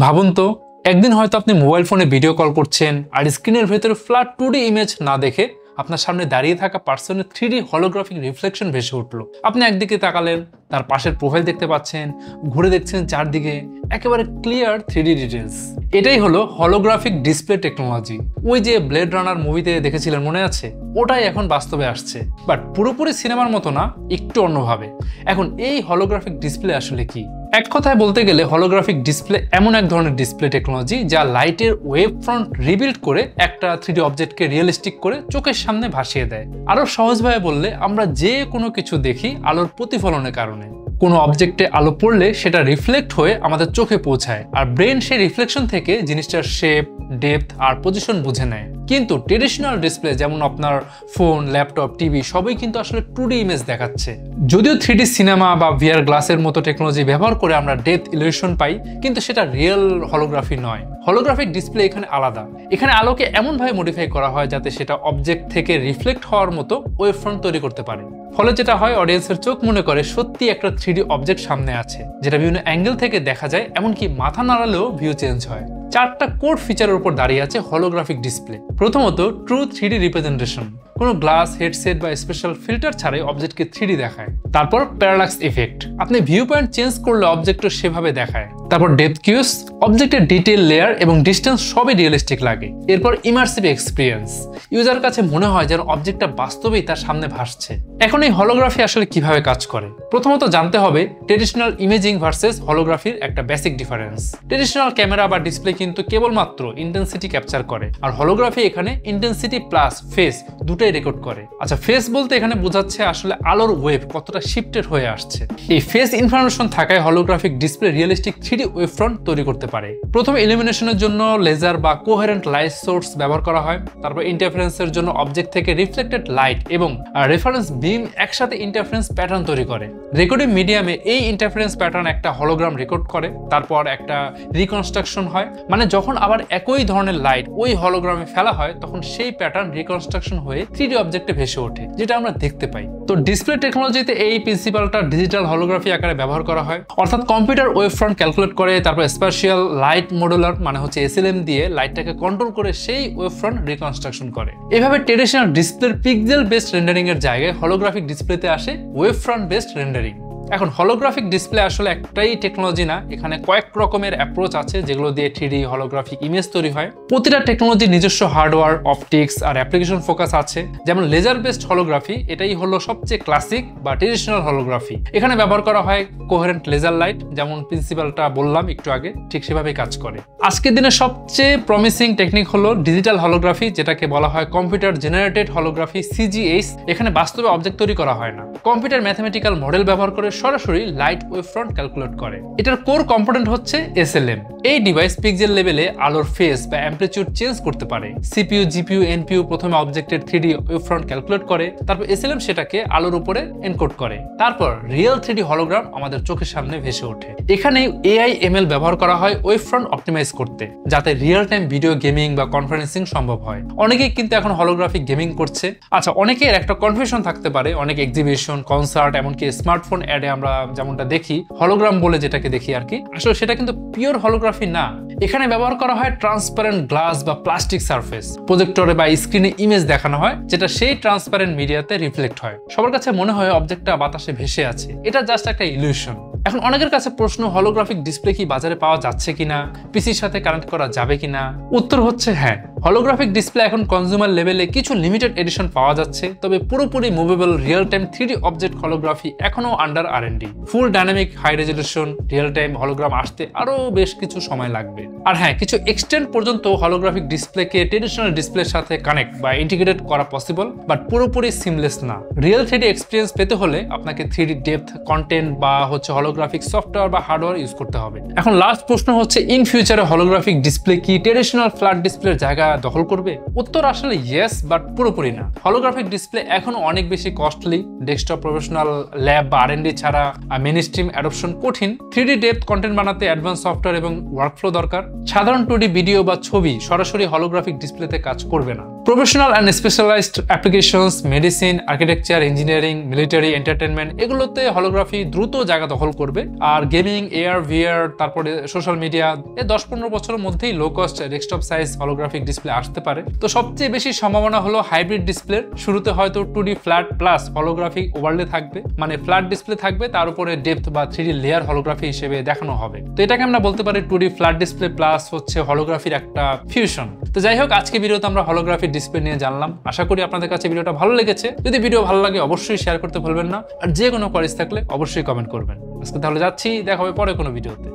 ভাবুন তো, একদিন হয়তো আপনি মোবাইল ফোনে ভিডিও কল করছেন আর স্ক্রিনের ভেতরে ফ্ল্যাট 2D ইমেজ না দেখে আপনার সামনে দাঁড়িয়ে থাকা পার্সনের 3D হলোগ্রাফিক রিফ্লেকশন ভেসে উঠলো। আপনি একদিকে তাকালেন, তার পাশের প্রোফাইল দেখতে পাচ্ছেন, ঘুরে দেখছেন চারদিকে, একেবারে ক্লিয়ার 3D ডিটেলস। এটাই হলো হলোগ্রাফিক ডিসপ্লে টেকনোলজি। ওই যে ব্লেড রানার মুভিতে দেখেছিলেন, মনে আছে? ওটাই এখন বাস্তবে আসছে, বাট পুরোপুরি সিনেমার মতো না, একটু অন্যভাবে। এখন এই হলোগ্রাফিক ডিসপ্লে আসলে কি? এক কথায় বলতে গেলে হলোগ্রাফিক ডিসপ্লে এমন এক ধরনের ডিসপ্লে টেকনোলজি যা লাইটের ওয়েভ ফ্রন্ট রিবিল্ড করে একটা 3D অবজেক্টকে রিয়েলিস্টিক করে চোখের সামনে ভাসিয়ে দেয়। আরো সহজভাবে বললে, আমরা যে কোনো কিছু দেখি আলোর প্রতিফলনের কারণে। কোনো অবজেক্টে আলো পড়লে সেটা রিফ্লেক্ট হয়ে আমাদের চোখে পৌঁছায়, আর ব্রেন সেই রিফ্লেকশন থেকে জিনিসটার শেপ, ডেপথ আর পজিশন বুঝে নেয়। কিন্তু ট্রেডিশনাল ডিসপ্লে যেমন আপনার ফোন, ল্যাপটপ, টিভি সবই কিন্তু আসলে 2D ইমেজ দেখাচ্ছে। যদিও 3D সিনেমা বা VR গ্লাসের মতো টেকনোলজি ব্যবহার করে আমরা ডেপথ ইলিউশন পাই, কিন্তু সেটা রিয়েল হলোগ্রাফি নয়। হলোগ্রাফিক ডিসপ্লে এখানে আলাদা। এখানে আলোকে এমনভাবে মডিফাই করা হয় যাতে সেটা অবজেক্ট থেকে রিফ্লেক্ট হওয়ার মতো ওয়েভ ফ্রন্ট তৈরি করতে পারে। ফলে যেটা হয়, অডিয়েন্সের চোখ মনে করে সত্যি একটা 3D অবজেক্ট সামনে আছে, যেটা বিভিন্ন অ্যাঙ্গেল থেকে দেখা যায়, এমনকি মাথা নাড়ালেও ভিউ চেঞ্জ হয়। 4টা কোর ফিচারের উপর দাঁড়িয়ে আছে হলোগ্রাফিক ডিসপ্লে। প্রথমত, ট্রু 3D রিপ্রেজেন্টেশন। কোনো গ্লাস, হেডসেট বা স্পেশাল ফিল্টার ছাড়াই অবজেক্টকে 3D দেখায়। তারপর প্যারালাক্স ইফেক্ট, আপনি ভিউ পয়েন্ট চেঞ্জ করলে অবজেক্টও সেভাবে দেখায়। তারপর ডেপথ কিউস, অবজেক্টের ডিটেল, লেয়ার এবং ডিস্টেন্স সবই রিয়েলিস্টিক লাগে। এরপর ইমার্সিভ এক্সপিরিয়েন্স, ইউজার কাছে মনে হয় যেন অবজেক্টটা বাস্তবেই তার সামনে ভাসছে। এখন এই হলোগ্রাফি আসলে কিভাবে কাজ করে? প্রথমত জানতে হবে ট্রেডিশনাল ইমেজিং ভার্সেস হলোগ্রাফির একটা বেসিক ডিফারেন্স। ট্রেডিশনাল ক্যামেরা বা ডিসপ্লে কিন্তু কেবলমাত্র ইন্টেন্সিটি ক্যাপচার করে, আর হলোগ্রাফি এখানে ইন্টেন্সিটি প্লাস ফেস দুটোই রেকর্ড করে। আচ্ছা, ফেস বলতে এখানে বোঝাচ্ছে আসলে আলোর ওয়েভ কতটা শিফটেড হয়ে আসছে। এই ফেস ইনফরমেশন থাকায় holographic display realistic 3D wave front তৈরি করতে পারে। প্রথমে ইলুমিনেশনের জন্য লেজার বা কোহেরেন্ট লাইট সোর্স ব্যবহার করা হয়। তারপর ইন্টারফারেন্সের জন্য অবজেক্ট থেকে রিফ্লেক্টেড লাইট এবং রেফারেন্স বিম একসাথে ইন্টারফারেন্স প্যাটার্ন তৈরি করে। রেকর্ডিং মিডিয়ামে এই ইন্টারফারেন্স প্যাটার্ন একটা হলোগ্রাম রেকর্ড করে, তারপর একটা রিকনস্ট্রাকশন হয়। মানে যখন আবার একই ধরনের লাইট ওই হলোগ্রামে ফেলা হয়, তখন সেই প্যাটার্ন রিকনস্ট্রাকশন হয়ে 3D অবজেক্টে ভেসে ওঠে, যেটা আমরা দেখতে পাই। তো ডিসপ্লে টেকনোলজিতে এই প্রিন্সিপালটা ডিজিটাল হলোগ্রাফি আকারে ব্যবহার করা হয়। অর্থাৎ কম্পিউটার ওয়েভ ফ্রন্ট ক্যালকুলেট করে, তারপর স্পেশাল লাইট মডুলার মানে হচ্ছে SLM দিয়ে লাইটটাকে কন্ট্রোল করে সেই ওয়েভ ফ্রন্ট রিকনস্ট্রাকশন করে। এভাবে ট্রেডিশনাল ডিসপ্লের পিক্সেল বেসড রেন্ডারিং এর জায়গায় হলোগ্রাফিক ডিসপ্লেতে আসে ওয়েভ ফ্রন্ট বেসড রেন্ডারিং। এখন হলোগ্রাফিক ডিসপ্লে আসলে একটাই টেকনোলজি না, এখানে কয়েক রকমের অ্যাপ্রোচ আছে যেগুলো দিয়ে 3D হলোগ্রাফিক ইমেজ তৈরি হয়। প্রতিটা টেকনোলজির নিজস্ব হার্ডওয়্যার, অপটিক্স আর অ্যাপ্লিকেশন ফোকাস আছে। যেমন লেজার বেসড হলোগ্রাফি, এটাই হলো সবচেয়ে ক্লাসিক বা ট্রেডিশনাল হলোগ্রাফি। এখানে ব্যবহার করা হয় কোহেরেন্ট লেজার লাইট, যেমন প্রিন্সিপালটা বললাম একটু আগে, ঠিক সেভাবেই কাজ করে। আজকের দিনে সবচেয়ে প্রমিসিং টেকনিক হলো ডিজিটাল হলোগ্রাফি, যেটাকে বলা হয় কম্পিউটার জেনারেটেড হলোগ্রাফি, CGH। এখানে বাস্তবে অবজেক্ট তৈরি করা হয় না, কম্পিউটার ম্যাথমেটিক্যাল মডেল ব্যবহার করে সরাসরি লাইট ওয়েভ ফ্রন্ট ক্যালকুলেট করে। এটার কোর কম্পোনেন্ট হচ্ছে SLM। এই ডিভাইস পিক্সেল লেভেলে আলোর ফেস বা অ্যাম্প্লিটিউড চেঞ্জ করতে পারে। CPU, GPU, NPU প্রথমে অবজেক্টের 3D ওয়েভ ফ্রন্ট ক্যালকুলেট করে, তারপর SLM সেটাকে আলোর উপরে এনকোড করে, তারপর রিয়েল 3D হলোগ্রাম আমাদের চোখের সামনে ভেসে ওঠে। এখানে AI ML ব্যবহার করা হয় ওয়েভ ফ্রন্ট অপটিমাইজ করতে, যাতে রিয়েল টাইম ভিডিও গেমিং বা কনফারেন্সিং সম্ভব হয়। অনেকেই কিন্তু এখন হলোগ্রাফিক গেমিং করছে। আচ্ছা, অনেকের একটা কনফিউশন থাকতে পারে, অনেক এক্সিবিশন, কনসার্ট, এমনকি স্মার্টফোন অ্যাডে আমরা যেমনটা দেখি হলোগ্রাম বলে যেটাকে দেখি আর কি, আসলে সেটা কিন্তু পিওর হলোগ্রাফি না। এখানে ব্যবহার করা হয় ট্রান্সপারেন্ট গ্লাস বা প্লাস্টিক সারফেস। প্রজেক্টরে বা স্ক্রিনে ইমেজ দেখানো হয়, যেটা সেই ট্রান্সপারেন্ট মিডিয়াতে রিফ্লেক্ট হয়। সবার কাছে মনে হয় অবজেক্টটা বাতাসে ভেসে আছে, এটা জাস্ট একটা ইলিউশন। এখন অনেকের কাছে প্রশ্ন, হলোগ্রাফিক ডিসপ্লে কি বাজারে পাওয়া যাচ্ছে কিনা, পিসির সাথে কানেক্ট করা যাবে কিনা? উত্তর হচ্ছে হ্যাঁ। হলোগ্রাফিক ডিসপ্লে এখন কনজিউমার লেভেলে কিছু লিমিটেড এডিশন পাওয়া যাচ্ছে, তবে পুরোপুরি movable real time 3D object holography এখনো under R&D। Full dynamic high resolution real time hologram আসতে আরো বেশ কিছু সময় লাগবে। আর হ্যাঁ, কিছু এক্সটেন্ড পর্যন্ত হলোগ্রাফিক ডিসপ্লেকে ট্রেডিশনাল ডিসপ্লের সাথে কানেক্ট বা ইন্টিগ্রেট করা পসিবল, বাট পুরোপুরি সিমলেস না। রিয়েল 3D এক্সপিরিয়েন্স পেতে হলে আপনাকে 3D ডেপথ, কন্টেন্ট বা হচ্ছে হলোগ্রাফিক সফটওয়্যার বা হার্ডওয়্যার ইউজ করতে হবে। এখন লাস্ট প্রশ্ন হচ্ছে, ইন ফিউচারে হলোগ্রাফিক ডিসপ্লে কি ট্রেডিশনাল ফ্ল্যাট ডিসপ্লের জায়গা দখল করবে? উত্তর আসলে ইয়েস, বাট পুরোপুরি না। হলোগ্রাফিক ডিসপ্লে এখনো অনেক বেশি কস্টলি, ডেস্কটপ প্রফেশনাল ল্যাব বা R&D ছাড়া মেইনস্ট্রিম অ্যাডপশন কঠিন। 3D ডেপথ কন্টেন্ট বানাতে অ্যাডভান্স সফটওয়্যার এবং ওয়ার্কফ্লো দরকার। সাধারণ 2D ভিডিও বা ছবি সরাসরি হলোগ্রাফিক ডিসপ্লেতে কাজ করবে না। Professional and specialised applications, medicine, architecture, engineering, military, entertainment এগুলোতে হলোগ্রাফি দ্রুত জায়গা দখল করবে। আর গেমিং, এআর, ভিআর, তারপরে সোশ্যাল মিডিয়া, এই 10-15 বছরের মধ্যেই low cost desktop size holographic display আসতে পারে। তো সবচেয়ে বেশি সম্ভাবনা হলো হাইব্রিড ডিসপ্লের। শুরুতে হয়তো 2D flat plus holographic overlay থাকবে, মানে ফ্ল্যাট ডিসপ্লে থাকবে, তার উপরে ডেপথ বা 3D লেয়ার হলোগ্রাফি হিসেবে দেখানো হবে। তো এটাকে আমরা বলতে পারি 2D ফ্ল্যাট ডিসপ্লে প্লাস হচ্ছে হলোগ্রাফির একটা ফিউশন। তো যাই হোক, আজকে ভিডিওতে আমরা হলোগ্রাফির ডিসপ্লে নিয়ে জানলাম। আশা করি আপনাদের কাছে ভিডিওটা ভালো লেগেছে। যদি ভিডিও ভালো লাগে অবশ্যই শেয়ার করতে ভুলবেন না, আর যে কোনো কোয়ারিজ থাকলে অবশ্যই কমেন্ট করবেন। আজকে তাহলে যাচ্ছি, দেখা হবে পরে কোনো ভিডিওতে।